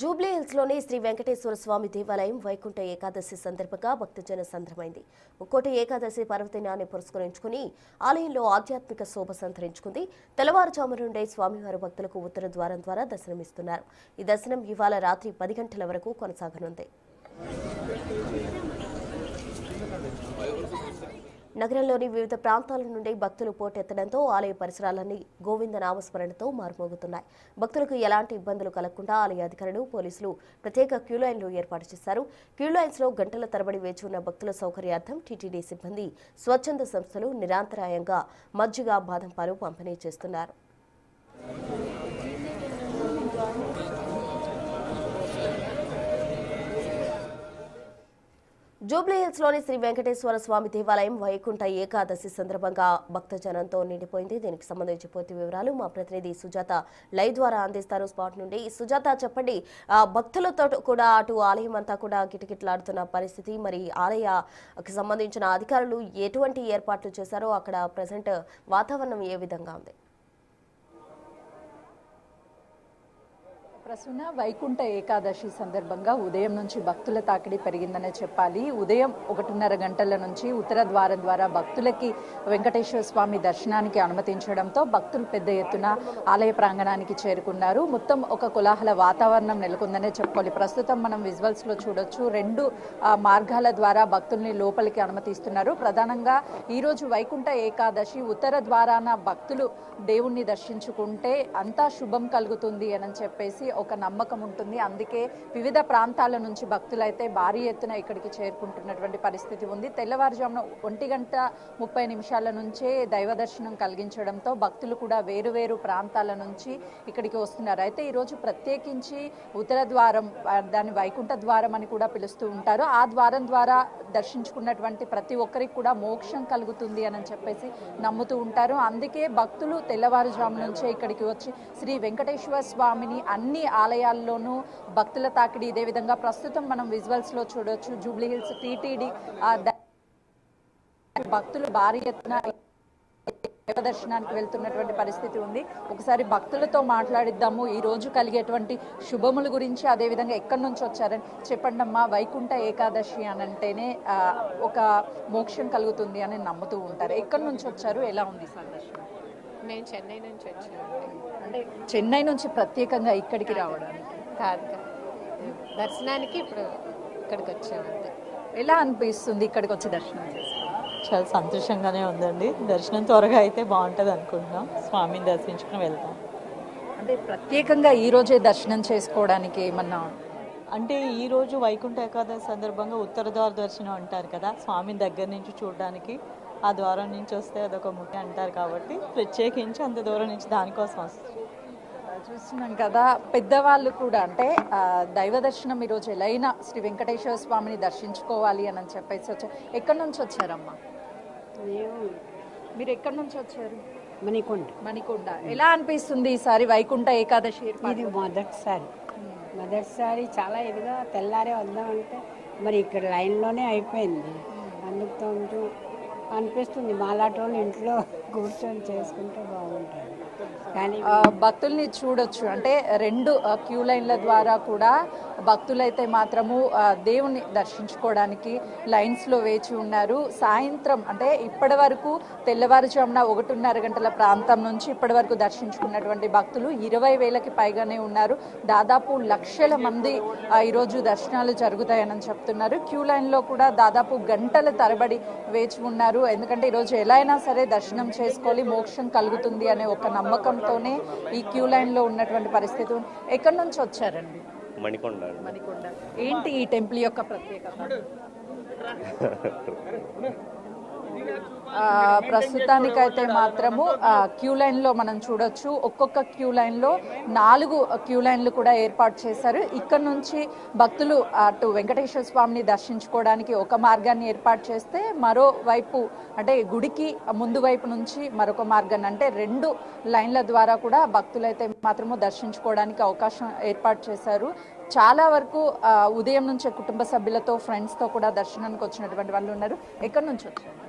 Jubilee హిల్స్లోని Shri Venkateswara స్వామి దేవాలయం వైకుంఠ ఏకాదశి సందర్భంగా భక్తజన సంద్రమైంది. ముక్కోటి ఏకాదశి పర్వదినాన్ని పురస్కరించుకుని ఆలయంలో ఆధ్యాత్మిక శోభ సంతరించుకుంది. తెల్లవారుజాము నుండే స్వామివారి భక్తులకు ఉత్తర ద్వారం ద్వారా దర్శనమిస్తున్నారు. ఈ దర్శనం ఇవాళ రాత్రి 10 గంటల వరకు కొనసాగనుంది. నగరంలోని వివిధ ప్రాంతాల నుండి భక్తులు పోటెత్తడంతో ఆలయ పరిసరాలన్నీ గోవింద నామస్మరణతో మారుమోగుతున్నాయి. భక్తులకు ఎలాంటి ఇబ్బందులు కలగకుండా ఆలయ అధికారులు, పోలీసులు ప్రత్యేక క్యూలైన్లు ఏర్పాటు చేశారు. క్యూలైన్స్లో గంటల తరబడి వేచి ఉన్న భక్తుల సౌకర్యార్థం టీటీడీ సిబ్బంది, స్వచ్ఛంద సంస్థలు నిరంతరాయంగా మజ్జిగ, బాదం పాలు పంపిణీ చేస్తున్నారు. జూబ్లీ హిల్స్లోని శ్రీ వెంకటేశ్వర స్వామి దేవాలయం వైకుంఠ ఏకాదశి సందర్భంగా భక్తజనంతో నిండిపోయింది. దీనికి సంబంధించి పూర్తి వివరాలు మా ప్రతినిధి సుజాత లైవ్ ద్వారా అందిస్తారు స్పాట్ నుండి. సుజాత, చెప్పండి, భక్తులతో కూడా అటు ఆలయం అంతా కూడా కిటకిటలాడుతున్న పరిస్థితి, మరి ఆలయకు సంబంధించిన అధికారులు ఎటువంటి ఏర్పాట్లు చేశారో అక్కడ ప్రజెంట్ వాతావరణం ఏ విధంగా ఉంది? ప్రసన్న, వైకుంఠ ఏకాదశి సందర్భంగా ఉదయం నుంచి భక్తుల తాకిడి పెరిగిందనే చెప్పాలి. ఉదయం 1:30 గంటల నుంచి ఉత్తర ద్వారం ద్వారా భక్తులకి వెంకటేశ్వర స్వామి దర్శనానికి అనుమతించడంతో భక్తులు పెద్ద ఎత్తున ఆలయ ప్రాంగణానికి చేరుకున్నారు. మొత్తం ఒక కోలాహల వాతావరణం నెలకొందనే చెప్పుకోవాలి. ప్రస్తుతం మనం విజువల్స్లో చూడొచ్చు, 2 మార్గాల ద్వారా భక్తుల్ని లోపలికి అనుమతిస్తున్నారు. ప్రధానంగా ఈరోజు వైకుంఠ ఏకాదశి ఉత్తర ద్వారాన భక్తులు దేవుణ్ణి దర్శించుకుంటే అంతా శుభం కలుగుతుంది అని చెప్పేసి ఒక నమ్మకం ఉంటుంది. అందుకే వివిధ ప్రాంతాల నుంచి భక్తులైతే భారీ ఎత్తున ఇక్కడికి చేరుకుంటున్నటువంటి పరిస్థితి ఉంది. తెల్లవారుజామున 1:30 నుంచే దైవ దర్శనం కలిగించడంతో భక్తులు కూడా వేరువేరు ప్రాంతాల నుంచి ఇక్కడికి వస్తున్నారు. అయితే ఈరోజు ప్రత్యేకించి ఉత్తర ద్వారం, దాన్ని వైకుంఠ ద్వారం అని కూడా పిలుస్తూ ఉంటారు, ఆ ద్వారం ద్వారా దర్శించుకున్నటువంటి ప్రతి ఒక్కరికి కూడా మోక్షం కలుగుతుంది అని చెప్పేసి నమ్ముతూ ఉంటారు. అందుకే భక్తులు తెల్లవారుజాము నుంచే ఇక్కడికి వచ్చి శ్రీ వెంకటేశ్వర స్వామిని అన్ని ఆలయాల్లోనూ భక్తుల తాకిడి ఇదే విధంగా ప్రస్తుతం మనం విజువల్స్ లో చూడొచ్చు. జూబ్లీ హిల్స్ టీటీడీ భక్తులు భారీ ఎత్తున దర్శనానికి వెళ్తున్నటువంటి పరిస్థితి ఉంది. ఒకసారి భక్తులతో మాట్లాడిద్దాము, ఈ రోజు కలిగేటువంటి శుభముల గురించి, అదేవిధంగా ఎక్కడి నుంచి వచ్చారని చెప్పండి అమ్మా. వైకుంఠ ఏకాదశి అని అంటేనే ఒక మోక్షం కలుగుతుంది అని నమ్ముతూ ఉంటారు. ఎక్కడి నుంచి వచ్చారు, ఎలా ఉంది సార్ దర్శనం? నేను చెన్నై నుంచి వచ్చాను. అంటే చెన్నై నుంచి ప్రత్యేకంగా ఇక్కడికి రావడానికి కాదు, దర్శనానికి ఇప్పుడు ఇక్కడికి వచ్చాను. ఎలా అనిపిస్తుంది ఇక్కడికి వచ్చి దర్శనం చేసుకోవడం? చాలా సంతోషంగానే ఉందండి. దర్శనం త్వరగా అయితే బాగుంటుంది అనుకుంటున్నాం. స్వామిని దర్శించుకుని వెళ్తాం. అంటే ప్రత్యేకంగా ఈ రోజే దర్శనం చేసుకోవడానికి ఏమన్నా అంటే ఈరోజు వైకుంఠ ఏకాదశి సందర్భంగా ఉత్తర ద్వార దర్శనం అంటారు కదా, స్వామిని దగ్గర నుంచి చూడడానికి ఆ ద్వారం నుంచి వస్తే అదొక ముఖ్య అంటారు కాబట్టి ప్రత్యేకించి అంత దూరం నుంచి దానికోసం వస్తుంది. చూస్తున్నాం కదా, పెద్దవాళ్ళు కూడా అంటే దైవ దర్శనం ఈరోజు ఎలా అయినా శ్రీ వెంకటేశ్వర స్వామిని దర్శించుకోవాలి అని చెప్పేసి వచ్చారు. ఎక్కడి నుంచి వచ్చారమ్మా మీరు? ఎక్కడి నుంచి వచ్చారు? మణికొండ. ఎలా అనిపిస్తుంది ఈసారి వైకుంఠ ఏకాదశి? ఇది మొదటిసారి చాలా ఇదిగా తెల్లారే వద్దామంటే మరి ఇక్కడ లైన్లోనే అయిపోయింది. అందుకు అనిపిస్తుంది మాలాంటి వాళ్ళు ఇంట్లో కూర్చొని చేసుకుంటే బాగుంటుంది. కానీ భక్తుల్ని చూడొచ్చు, అంటే 2 క్యూ లైన్ల ద్వారా కూడా భక్తులైతే మాత్రము దేవుణ్ణి దర్శించుకోవడానికి లైన్స్లో వేచి ఉన్నారు. సాయంత్రం అంటే ఇప్పటి వరకు తెల్లవారుజామున 1:30 గంటల ప్రాంతం నుంచి ఇప్పటి వరకు దర్శించుకున్నటువంటి భక్తులు 20,000కి పైగానే ఉన్నారు. దాదాపు లక్షల మంది ఈరోజు దర్శనాలు జరుగుతాయని చెప్తున్నారు. క్యూ లైన్లో కూడా దాదాపు గంటల తరబడి వేచి ఉన్నారు. ఎందుకంటే ఈరోజు ఎలా అయినా సరే దర్శనం చేసుకోవాలి, మోక్షం కలుగుతుంది అనే ఒక నమ్మకంతోనే ఈ క్యూ లైన్లో ఉన్నటువంటి పరిస్థితి. ఎక్కడి నుంచి వచ్చారండి? మణికొండ. ఏంటి ఈ టెంపుల్ యొక్క ప్రత్యేకత? ప్రస్తుతానికైతే మాత్రము క్యూ లైన్లో మనం చూడొచ్చు, ఒక్కొక్క క్యూ లైన్లో 4 క్యూ లైన్లు కూడా ఏర్పాటు చేశారు. ఇక్కడ నుంచి భక్తులు అటు వెంకటేశ్వర స్వామిని దర్శించుకోవడానికి ఒక మార్గాన్ని ఏర్పాటు చేస్తే, మరోవైపు అంటే గుడికి ముందు వైపు నుంచి మరొక మార్గాన్ని, అంటే 2 లైన్ల ద్వారా కూడా భక్తులైతే మాత్రము దర్శించుకోవడానికి అవకాశం ఏర్పాటు చేశారు. చాలా వరకు ఉదయం నుంచే కుటుంబ సభ్యులతో, ఫ్రెండ్స్తో కూడా దర్శనానికి వచ్చినటువంటి వాళ్ళు ఉన్నారు. ఎక్కడి నుంచి వచ్చారు?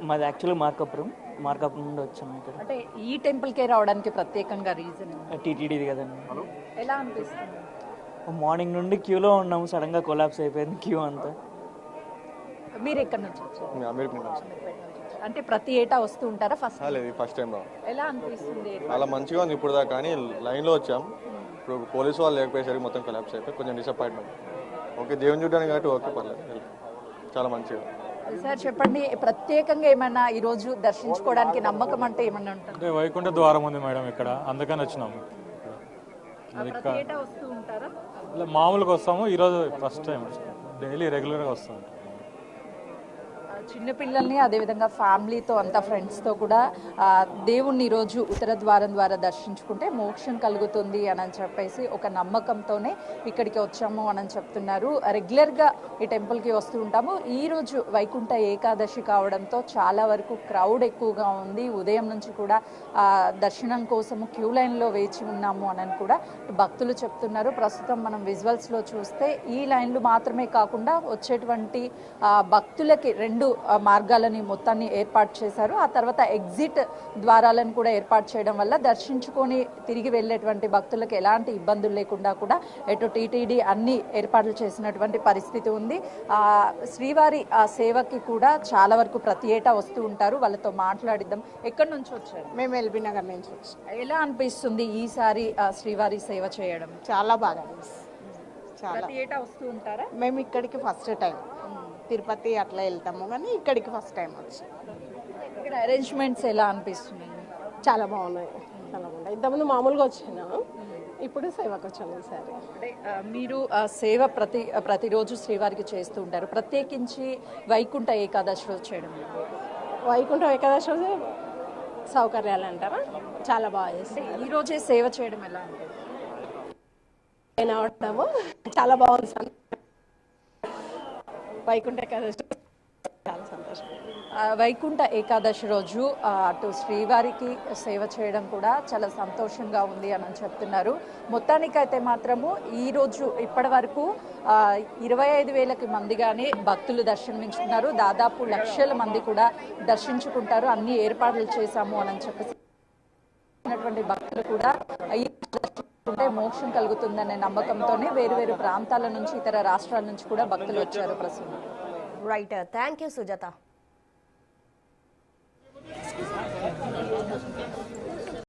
మాది యాక్చువల్గా మార్కాపురం. మార్కప్ నుండి వచ్చాము ఇక్కడ. అంటే ఈ టెంపుల్కే రావడానికి ప్రత్యేకంగా రీజన్ టీటీడీది కదండి. ఎలా అనిపిస్తుంది? మార్నింగ్ నుండి క్యూలో ఉన్నాము, సడన్గా కొలాప్స్ అయిపోయింది క్యూ అంతా. మీరు ఎక్కడి నుంచి వచ్చారు? అమీర్పేట నుంచి. అంటే ప్రతి ఏటా వస్తూ ఉంటారా? లేదు, ఫస్ట్ టైం రా. ఎలా అనిపిస్తుంది? చాలా మంచిగా ఉంది ఇప్పుడు దాకా, కానీ లైన్లో వచ్చాం. ఇప్పుడు పోలీసు వాళ్ళు లేకపోయేసరికి మొత్తం కొలాప్స్ అయిపోయి కొంచెం డిసప్పాయింట్మెంట్. ఓకే, దేవుని చూడడానికి కాబట్టి ఓకే, పర్లేదు, చాలా మంచిగా. సార్ చెప్పండి, ప్రత్యేకంగా ఏమన్నా ఈరోజు దర్శించుకోవడానికి నమ్మకం అంటే ఏమన్నా ఉంటుంది? అంటే వైకుంఠ ద్వారం ఉంది మేడం ఇక్కడ, అందుకని వచ్చినాము. ప్రతి ఏటా వస్తూ ఉంటారా? ఇలా మామూలుగా వస్తాము, ఈరోజు ఫస్ట్ టైం. డైలీ రెగ్యులర్గా వస్తాము. చిన్నపిల్లల్ని అదేవిధంగా ఫ్యామిలీతో అంతా ఫ్రెండ్స్తో కూడా దేవుణ్ణి ఈరోజు ఉత్తర ద్వారం ద్వారా దర్శించుకుంటే మోక్షం కలుగుతుంది అని చెప్పేసి ఒక నమ్మకంతోనే ఇక్కడికి వచ్చాము అని చెప్తున్నారు. రెగ్యులర్గా ఈ టెంపుల్కి వస్తూ ఉంటాము. ఈరోజు వైకుంఠ ఏకాదశి కావడంతో చాలా వరకు క్రౌడ్ ఎక్కువగా ఉంది. ఉదయం నుంచి కూడా దర్శనం కోసము క్యూ లైన్లో వేచి ఉన్నాము అని కూడా భక్తులు చెప్తున్నారు. ప్రస్తుతం మనం విజువల్స్లో చూస్తే ఈ లైన్లు మాత్రమే కాకుండా వచ్చేటువంటి భక్తులకి రెండు మార్గాలని మొత్తాన్ని ఏర్పాటు చేశారు. ఆ తర్వాత ఎగ్జిట్ ద్వారాలను కూడా ఏర్పాటు చేయడం వల్ల దర్శించుకొని తిరిగి వెళ్ళేటువంటి భక్తులకు ఎలాంటి ఇబ్బందులు లేకుండా కూడా ఎటు టీటీడీ అన్ని ఏర్పాట్లు చేసినటువంటి పరిస్థితి ఉంది. శ్రీవారి సేవకి కూడా చాలా వరకు ప్రతి ఏటా వస్తూ ఉంటారు. వాళ్ళతో మాట్లాడిద్దాం. ఎక్కడి నుంచి వచ్చారు? మేము ఎల్బీ నగర్ నుంచి వచ్చాం. ఎలా అనిపిస్తుంది ఈసారి శ్రీవారి సేవ చేయడం? చాలా బాగా అనిపిస్తుంది. చాలా. ప్రతి ఏటా వస్తూ ఉంటారా? మేము ఇక్కడికి ఫస్ట్ టైం, తిరుపతి అట్లా వెళ్తాము కానీ ఇక్కడికి ఫస్ట్ టైం వచ్చాం. ఇక్కడ అరేంజ్మెంట్స్ ఎలా అనిపిస్తున్నాయి? చాలా బాగున్నాయి, చాలా బాగున్నాయి. ఇంతకుముందు మామూలుగా వచ్చాను, ఇప్పుడు సేవకు వచ్చాను ఈసారి. అంటే మీరు సేవ ప్రతిరోజు శ్రీవారికి చేస్తూ ఉంటారు. ప్రత్యేకించి వైకుంఠ ఏకాదశి రోజు చేయడం, వైకుంఠ ఏకాదశి రోజు సౌకర్యాలు అంటారా, చాలా బాగా చేస్తాం. ఈ రోజే సేవ చేయడం ఎలా ఉంటుంది? అవడము చాలా బాగుంది. వైకుంఠ ఏకాదశి చాలా సంతోషం. వైకుంఠ ఏకాదశి రోజు అటు శ్రీవారికి సేవ చేయడం కూడా చాలా సంతోషంగా ఉంది అని చెప్తున్నారు. మొత్తానికైతే మాత్రము ఈరోజు ఇప్పటి వరకు 25,000 మందిగానే భక్తులు దర్శనమించుకున్నారు. దాదాపు లక్షల మంది కూడా దర్శించుకుంటారు. అన్ని ఏర్పాట్లు చేశాము అని చెప్పేసి భక్తులు కూడా ఉంటే మోక్షం కలుగుతుందనే నమ్మకంతోనే వేరు ప్రాంతాల నుంచి ఇతర రాష్ట్రాల నుంచి కూడా భక్తులు వచ్చారు. ప్రస్తుతం రైట్, థ్యాంక్ యూ సుజాత.